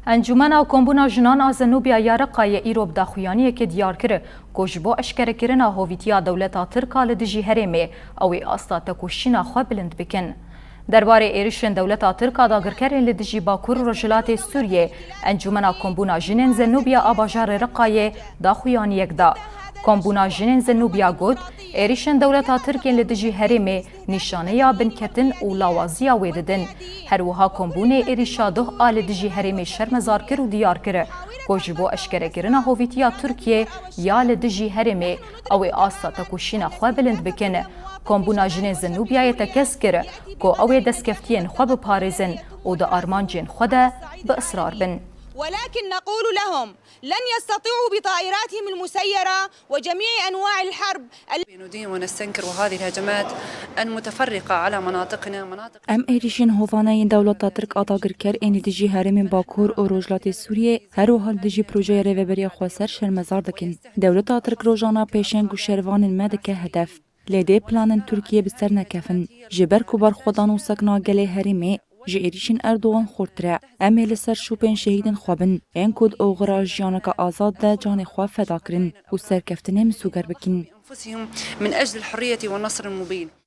انجمنا کمبونا جنان از نوبیا یارقای ایروب داخویانی که دیار کرد کوجبو اشکره کرنا هویتیا دولتا ترکا لدجی هرمه او استا تکوشینا خو بلند بکن درباره ایرشن دولتا ترکا داگرکرین لدجی باکور رجلات سوریه انجمنا کمبونا جنن زنوبیا آباجار رقای داخویانی یکدا کمبونا جنن زنوبیا گود ایرشن دولتا ترکین لدجی هرمه نشانه یا بنکتن و لاوازیا ویددن هروها کمبونه ایرشا ده آل دجی هرمه شرمزار کر و دیار کر کوجبو اشکره کرنا هویتیا ترکیه یا لدجی هرمه او آستا تکوشینا خو بلند بکنه کمبونا جنن زنوبیا یتکس کر کو او دسکفتین خو بپارزن و دا آرمانجین خود بإصرار بن ولكن نقول لهم لن يستطيعوا بطائراتهم المسيرة وجميع أنواع الحرب. ندين ونستنكر وهذه الهجمات المتفرقة على مناطقنا ام ایریشین هوانای دولت ترک آتاگر کر این دجی هرم باکور و روجلات سوریه هر و حال دجی پروژه ریوبری خواسر شرمزار دکن دولت ترک روزانه پیشنگ و شروان مدک هدف لیده پلان ترکیه بسر نکفن جبر کوبر خودان و سکنا گله هرمه جیریشن اردوغان خورتره امیل سر شوپین شهیدن خوابن این کود اوغرا جانک آزاد ده جان خواب فدا کرن و سرکفتنه مسوگر بکن من أجل الحرية والنصر المبين.